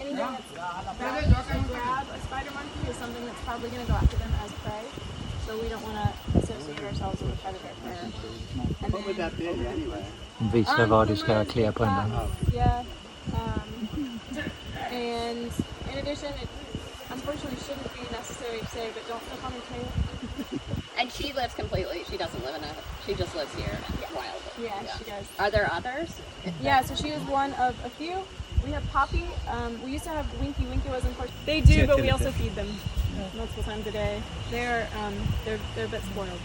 anything that's going to grab a spider monkey is something that's probably going to go after them as prey. So we don't want to associate ourselves with a predator. What would that be anyway? Visa vad du ska klia på den. Yeah. And in addition, it unfortunately shouldn't be necessary to say, but don't step on her tail. And she lives completely, she doesn't live in a, she just lives here wildly. Yeah, she does. Are there others? Yeah, so she is one of a few. We have Poppy. We used to have Winky. Winky was unfortunate. They do, but we also feed them multiple times a day. They're a bit spoiled.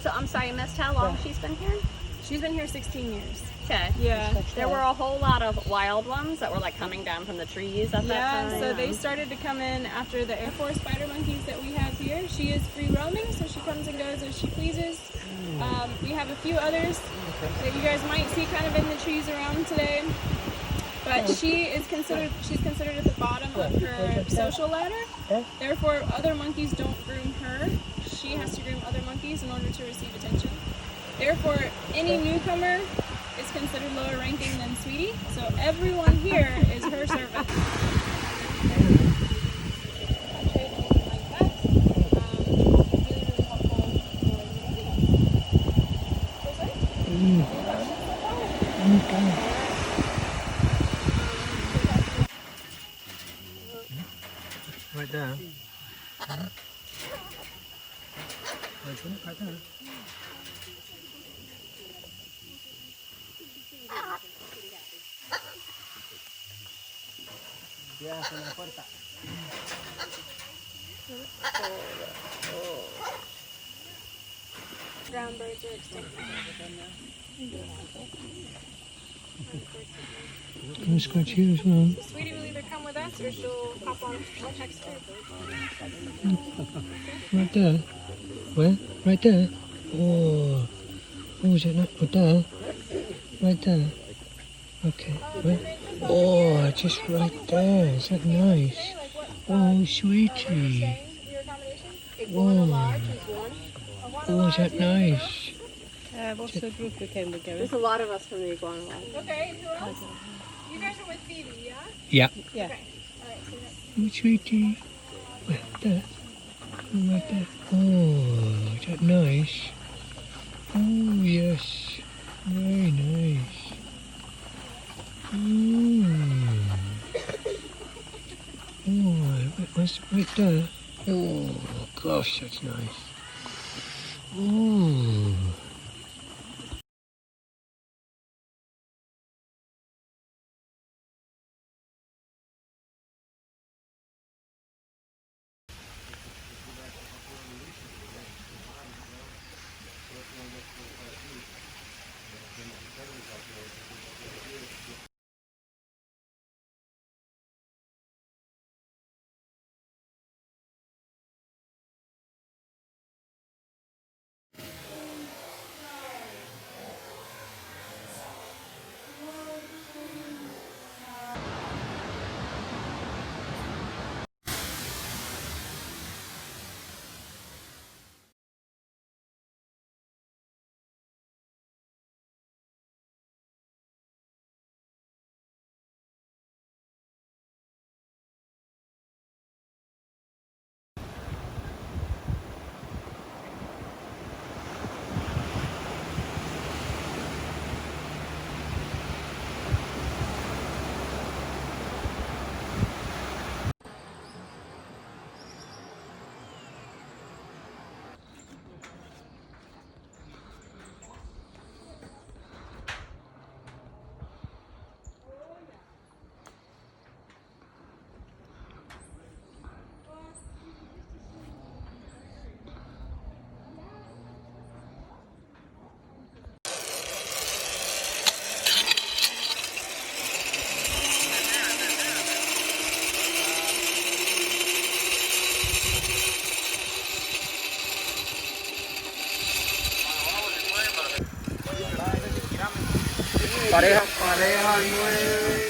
So I'm sorry, I missed how long she's been here? She's been here 16 years. Okay. Yeah. There were a whole lot of wild ones that were like coming down from the trees at that time. Yeah, so they started to come in after the Air Force spider monkeys that we have here. She is free roaming, so she comes and goes as she pleases. We have a few others that you guys might see kind of in the trees around today. But she's considered at the bottom of her social ladder. Therefore, other monkeys don't groom her. She has to groom other monkeys in order to receive attention. Therefore, any newcomer is considered lower ranking than Sweetie. So everyone here is her servant. Right there. Right there. Ground birds are extinct. Can scratch you as well? Sweetie will either come with us or she'll hop on our next group. Right there. Where? Right there. Oh. Oh, is it not? Right there. Right there. Okay. Where? Oh, just right there. Is that nice? Oh, sweetie. Oh. Oh, is that nice? What's the group who came together? There's a lot of us from the iguana line. Okay, who else? You guys are with Phoebe, yeah? Yeah. Yeah. Okay. All right, so that's Oh, sweetie. Where? There. Oh, right there. Oh, is that nice? Oh, yes. Very nice. Oh, what's right there? Oh, gosh, that's nice. Oh. Pareja, pareja, nueve.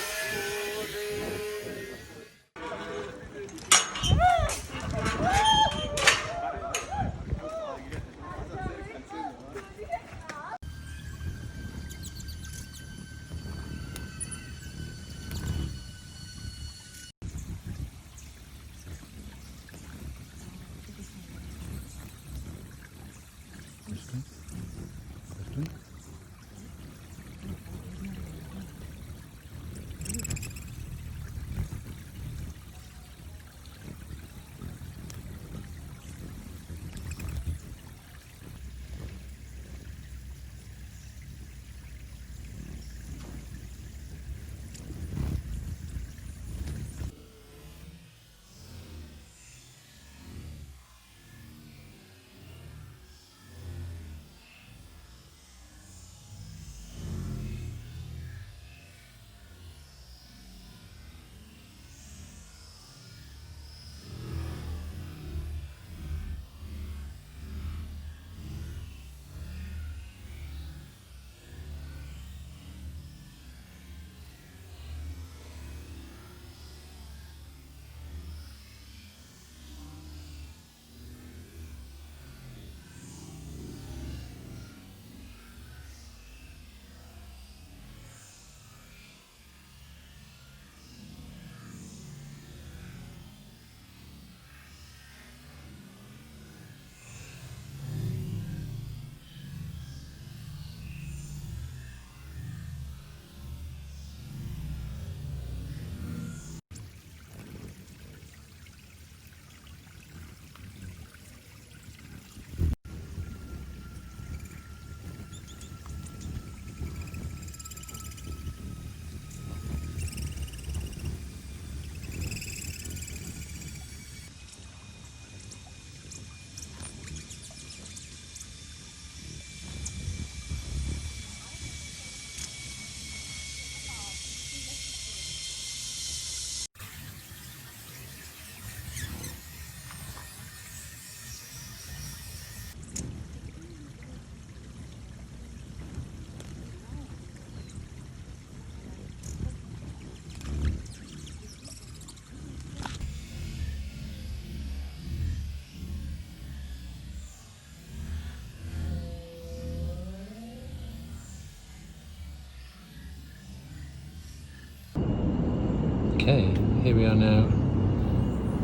Okay, here we are now,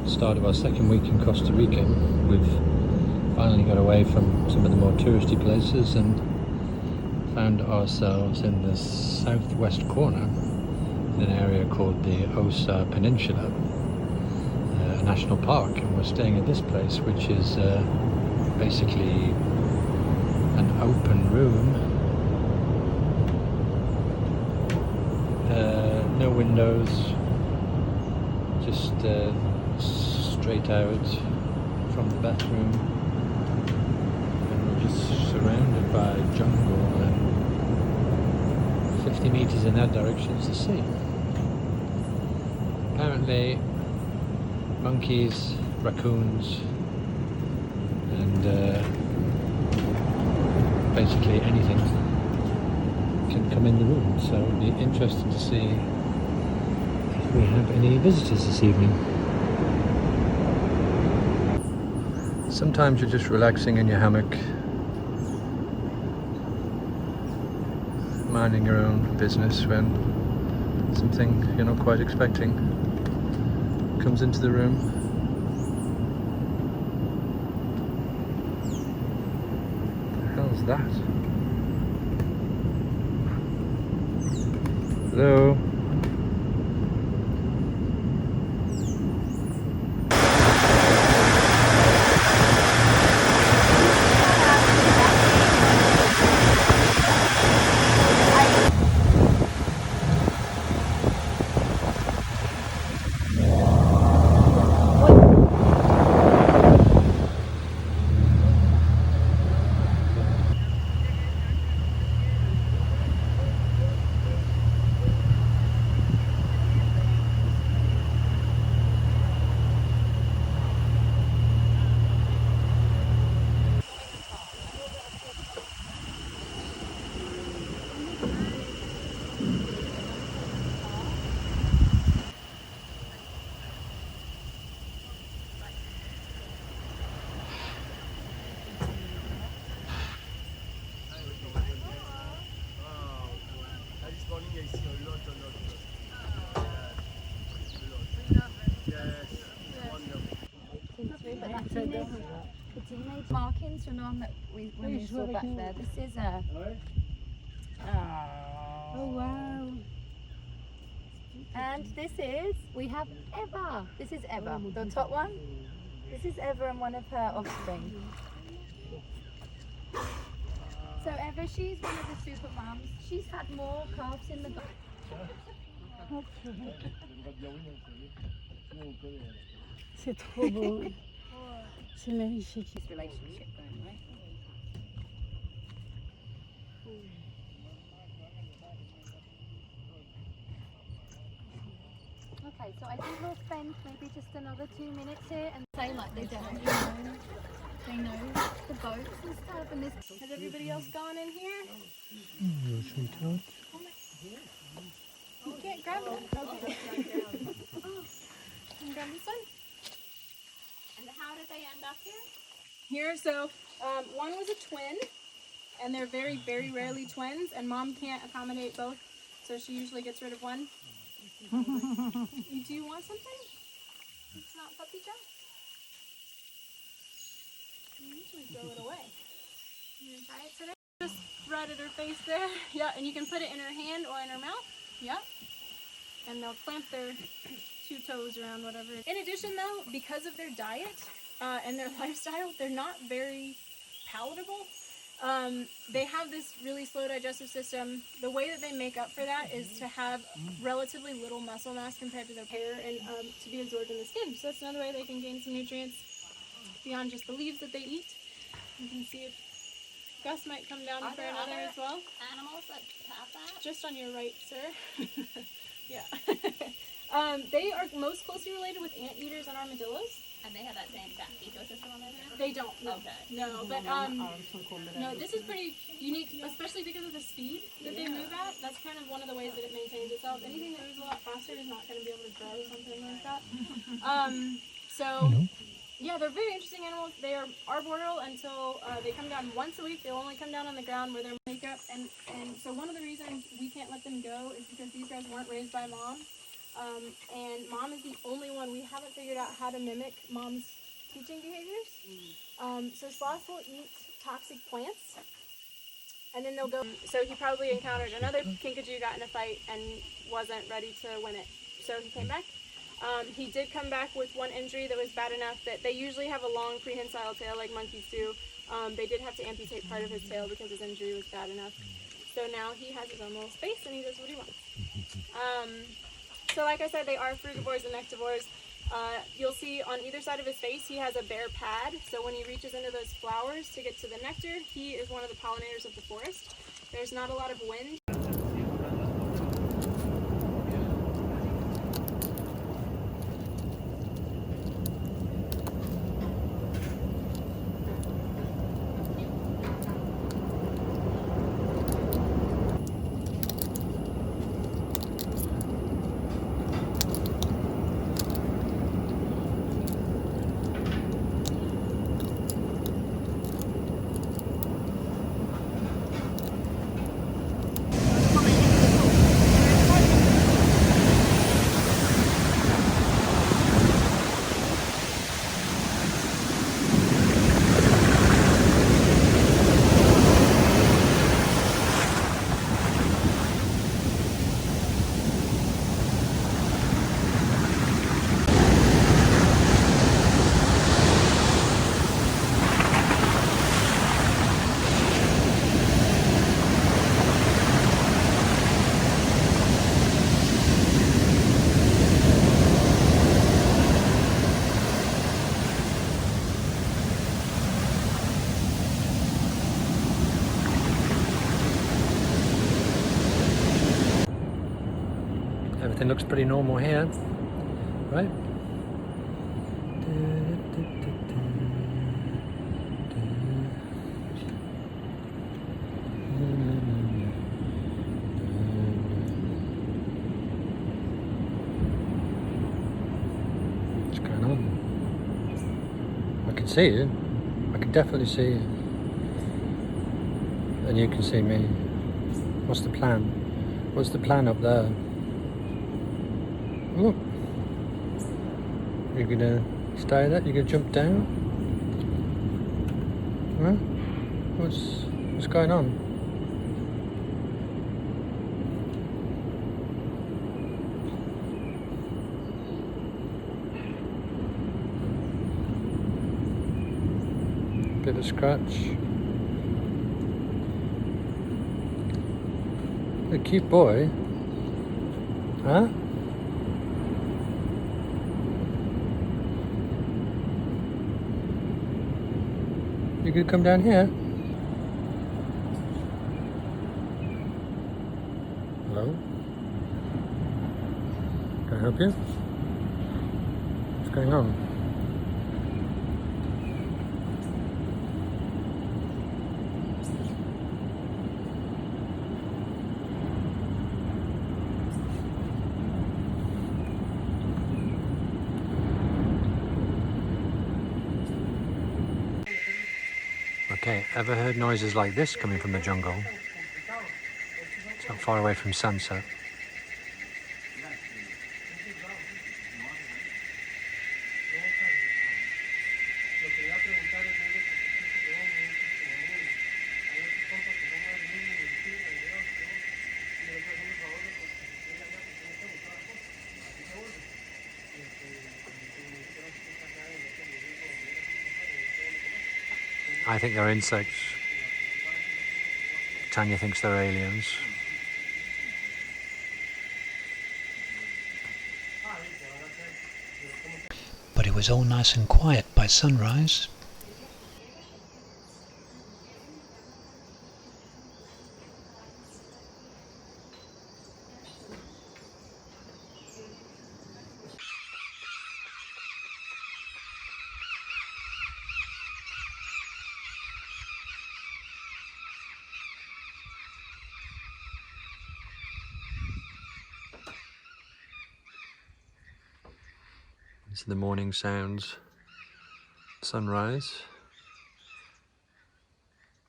start of our second week in Costa Rica. We've finally got away from some of the more touristy places and found ourselves in the southwest corner in an area called the Osa Peninsula, a national park, and we're staying at this place, which is basically an open room. No windows, just straight out from the bathroom, and we're just surrounded by jungle, and 50 meters in that direction is the sea. Apparently monkeys, raccoons, and basically anything can come in the room, so it'll be interesting to see if we have any visitors this evening. Sometimes you're just relaxing in your hammock, minding your own business, when something you're not quite expecting comes into the room. What the hell's that? Hello? The teenage markings from the one that we saw back there. This is a. Oh wow. And this is, we have Eva. This is Eva, the top one. This is Eva and one of her offspring. So Eva, she's one of the super mums. She's had more calves in the back. C'est trop beau. C'est magnifique. This relationship going, right? Okay, so I think we'll spend maybe just another 2 minutes here and say like they definitely know. They know the boats and stuff, and this. Has everybody else gone in here? Your sweetheart. You can't grab it. Okay. Can you grab this one? And how did they end up here? Here, so one was a twin, and they're very, very rarely twins, and mom can't accommodate both, so she usually gets rid of one. Do you want something? It's not puppy chow? You usually throw it away. You gonna try it today? Just right at her face there. Yeah, and you can put it in her hand or in her mouth. Yeah. And they'll clamp their 2 toes around whatever. In addition though, because of their diet and their lifestyle, they're not very palatable. They have this really slow digestive system. The way that they make up for that is to have relatively little muscle mass compared to their hair and to be absorbed in the skin. So that's another way they can gain some nutrients beyond just the leaves that they eat. You can see if Gus might come down for another as well. Animals that have that? Just on your right, sir. Yeah. They are most closely related with anteaters and armadillos. And they have that same ecosystem on there? They don't. No. Okay. No, but no, this is pretty unique, especially because of the speed that they move at. That's kind of one of the ways that it maintains itself. Anything that moves a lot faster is not going to be able to grow something like that. So, yeah, they're very interesting animals. They are arboreal until they come down once a week. They'll only come down on the ground where they're makeup. And so one of the reasons we can't let them go is because these guys weren't raised by mom. And Mom is the only one. We haven't figured out how to mimic Mom's teaching behaviors. So sloths will eat toxic plants, and then they'll go. So he probably encountered another kinkajou, got in a fight, and wasn't ready to win it. So he came back. He did come back with one injury that was bad enough that they usually have a long prehensile tail like monkeys do. They did have to amputate part of his tail because his injury was bad enough. So now he has his own little space and he does what he wants. So like I said, they are frugivores and nectivores. You'll see on either side of his face he has a bare pad, so when he reaches into those flowers to get to the nectar, he is one of the pollinators of the forest. There's not a lot of wind. Everything looks pretty normal here, right? What's going on? I can see you. I can definitely see you. And you can see me. What's the plan? What's the plan up there? Oh, you're gonna stay there? You're gonna jump down? Huh? What's going on? Bit of scratch. A cute boy. Huh? You could come down here. Hello? Can I help you? What's going on? Okay, ever heard noises like this coming from the jungle? It's not far away from sunset. I think they're insects. Tanya thinks they're aliens. But it was all nice and quiet by sunrise. These are the morning sounds. Sunrise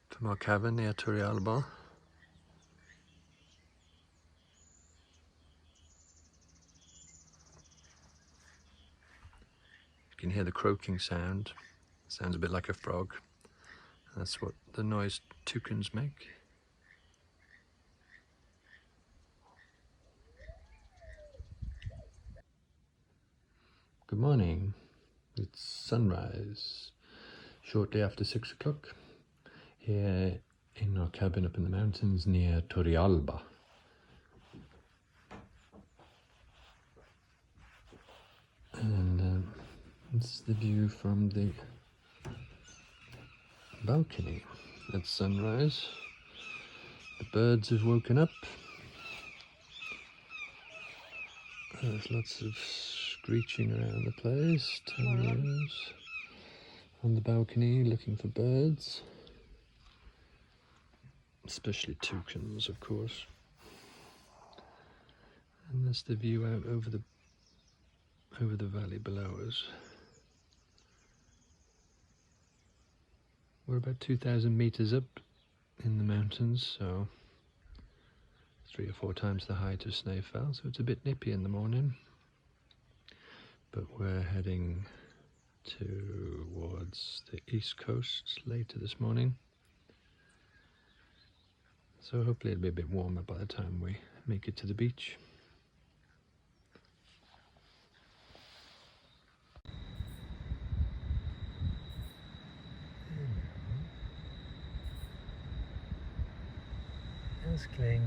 from our cabin near Turrialba. can hear the croaking sound. Sounds a bit like a frog. That's what the noise toucans make. Good morning. It's sunrise shortly after 6 o'clock here in our cabin up in the mountains near Torrealba. And this is the view from the balcony at sunrise. The birds have woken up. There's lots of screeching around the place. Tania's on the balcony looking for birds, especially toucans, of course. And there's the view out over the valley below us. We're about 2,000 meters up in the mountains, so 3 or 4 times the height of Snaefell, so it's a bit nippy in the morning. But we're heading towards the east coast later this morning. So hopefully it'll be a bit warmer by the time we make it to the beach. Älskling.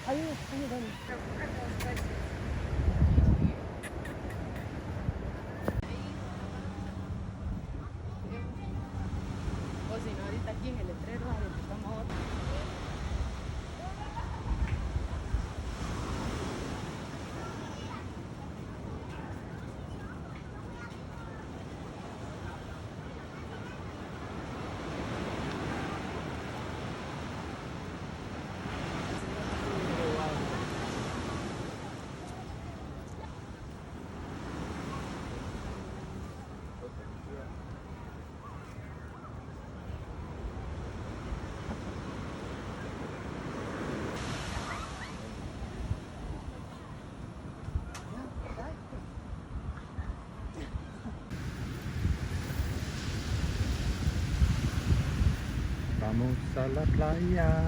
O si no, ahorita aquí en el letrero estamos otro. Vamos a la playa.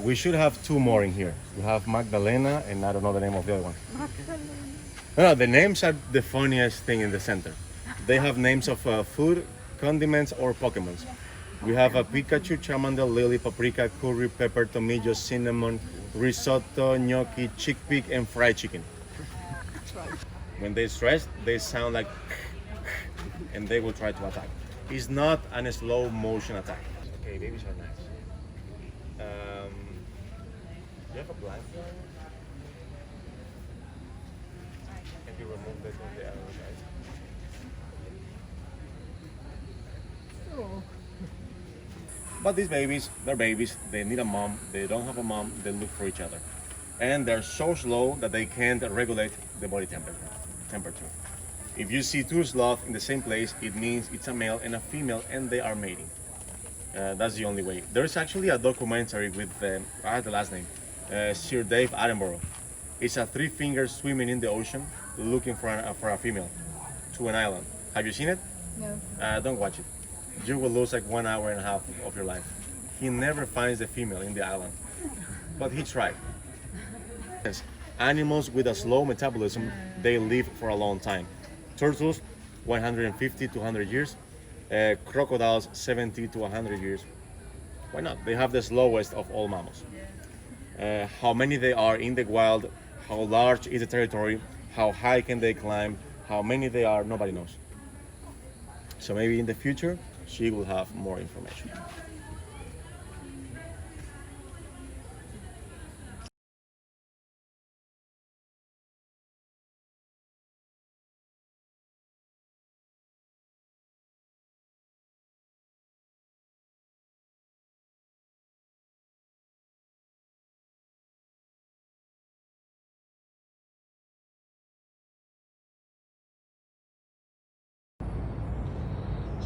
We should have two more in here. We have Magdalena and I don't know the name of the other one. No, the names are the funniest thing in the center. They have names of food, condiments, or Pokemons. We have a Pikachu, Charmander, Lily, Paprika, Curry, Pepper, Tomillo, Cinnamon, Risotto, Gnocchi, Chickpea, and Fried Chicken. When they're stressed, they sound like and they will try to attack. It's not a slow motion attack. Okay, babies are nice. Do you have a blanket? Can you remove this from the other side? But these babies, they're babies. They need a mom. They don't have a mom. They look for each other. And they're so slow that they can't regulate the body temperature. If you see two sloths in the same place, it means it's a male and a female and they are mating. That's the only way. There's actually a documentary with, I have the last name, Sir Dave Attenborough. It's a three-finger swimming in the ocean looking for a female to an island. Have you seen it? No. Don't watch it. You will lose like 1.5 hours of your life. He never finds the female in the island, but he tried. Yes. Animals with a slow metabolism, they live for a long time. Turtles, 150 to 100 years. Crocodiles, 70 to 100 years. Why not? They have the slowest of all mammals. How many they are in the wild, how large is the territory, how high can they climb, how many they are, nobody knows. So maybe in the future, she will have more information.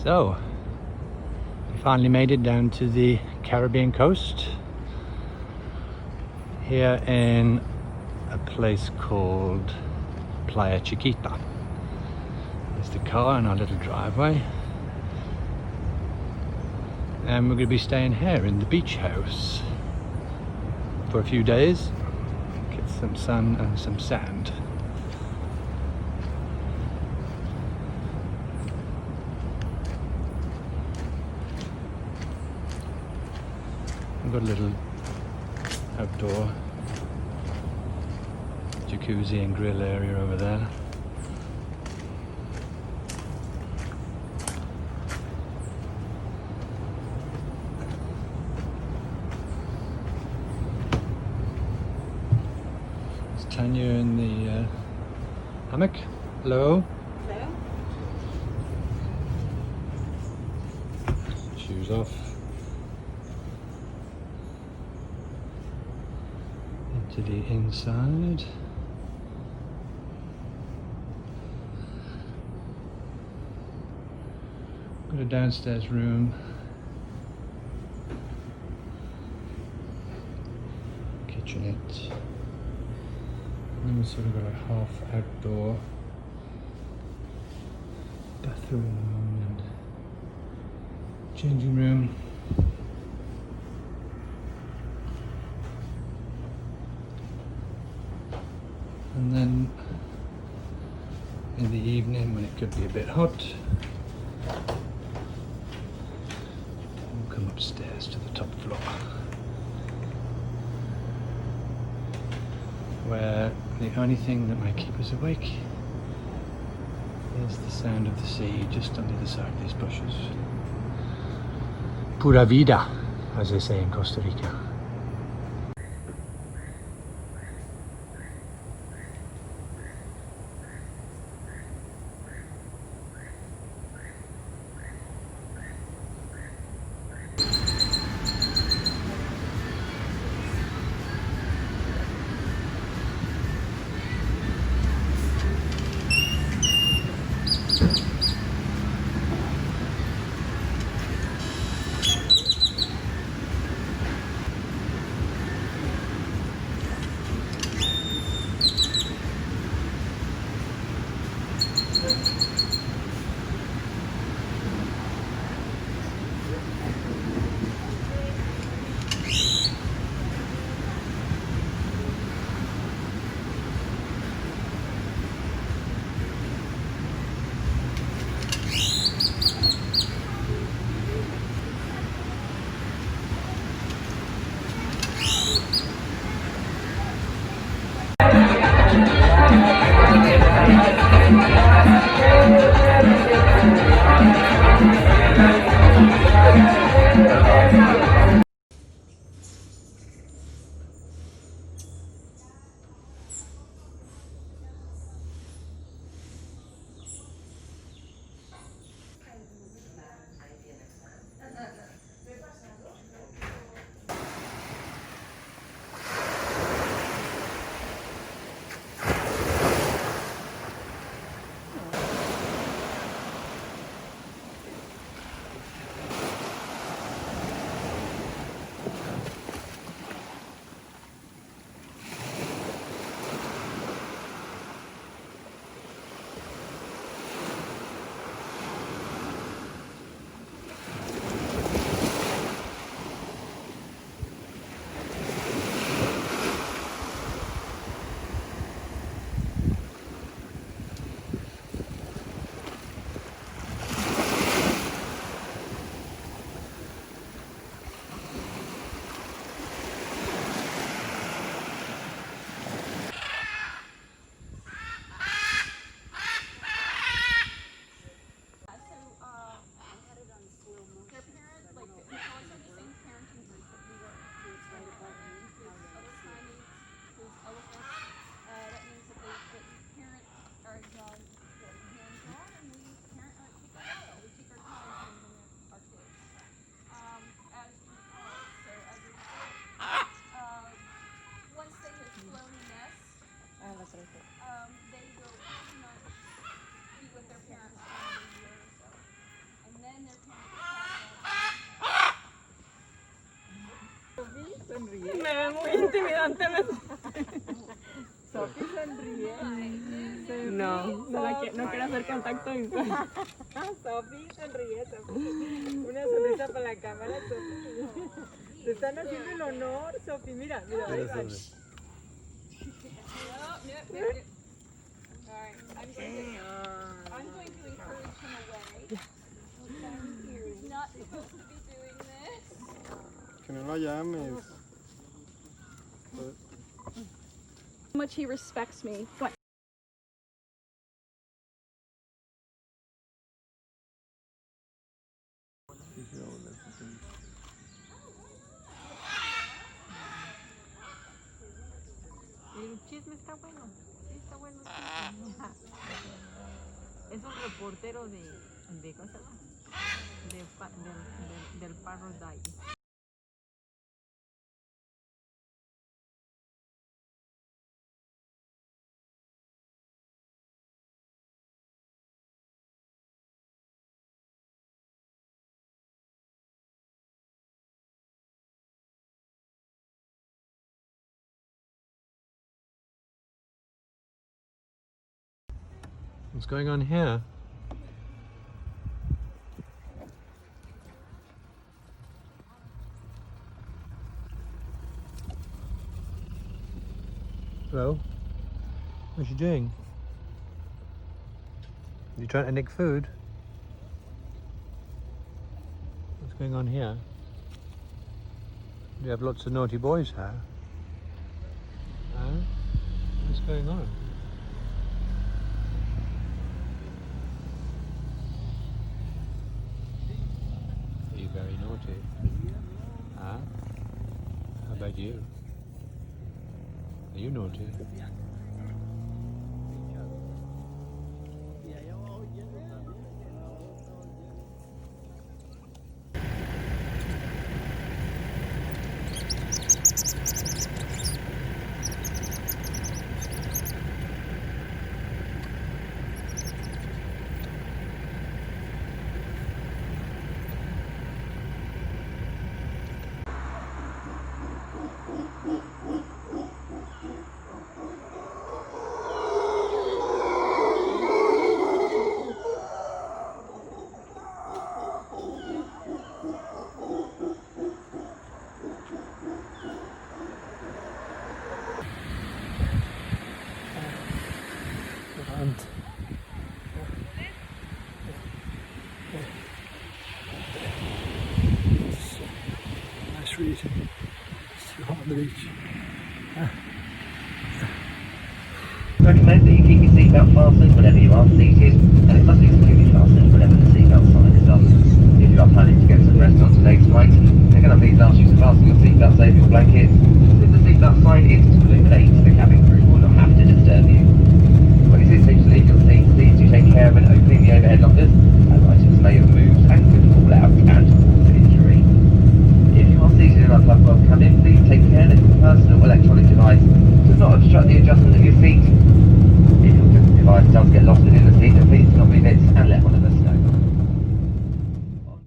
So, we finally made it down to the Caribbean coast. Here in a place called Playa Chiquita. There's the car and our little driveway. And we're going to be staying here in the beach house for a few days. Get some sun and some sand. We've got a little outdoor jacuzzi and grill area over there. It's Tanya in the hammock. Hello. Hello? Shoes off. To the inside. Got a downstairs room. Kitchenette. And we've sort of got a half outdoor bathroom and changing room. And then in the evening, when it could be a bit hot, we'll come upstairs to the top floor, where the only thing that might keep us awake is the sound of the sea just on the other side of these bushes. Pura vida, as they say in Costa Rica. sonríe. Me ve muy intimidante. Sofi sonríe. No, no quiero hacer contacto visual. Sofi sonríe, Sofi. Una sonrisa para la cámara, Sofi. Te están haciendo el honor, Sofi. Mira, mira, ahí va. Alright, I'm going to encourage him away. He's not supposed to be doing this. Que no la llames. How much he respects me. What? El chisme está bueno. Sí, está bueno el chisme. Es un reportero de ¿cómo se llama? Del Paradise. What's going on here? Hello? What you doing? You trying to nick food? What's going on here? Do you have lots of naughty boys here? Huh? What's going on? Are you very naughty? Huh? How about you? Are you naughty? Nice reading. It's hot on the beach. Recommend that you keep your seatbelt fastened whenever you are seated, and it must be completely fastened whenever the seatbelt sign is on. If you are planning to get some rest on today's flight, they're going to please ask you to fasten your seatbelts over your blanket. If the seatbelt sign isn't illuminated, the cabin crew will not have to disturb you. When it is safe to leave your seat, please do take care when opening the overhead lockers, as items may have moved and could fall out and cause injury. If you are seated in our Club World cabin, please take care that your personal electronic device does not obstruct the adjustment of your seat. If your device does get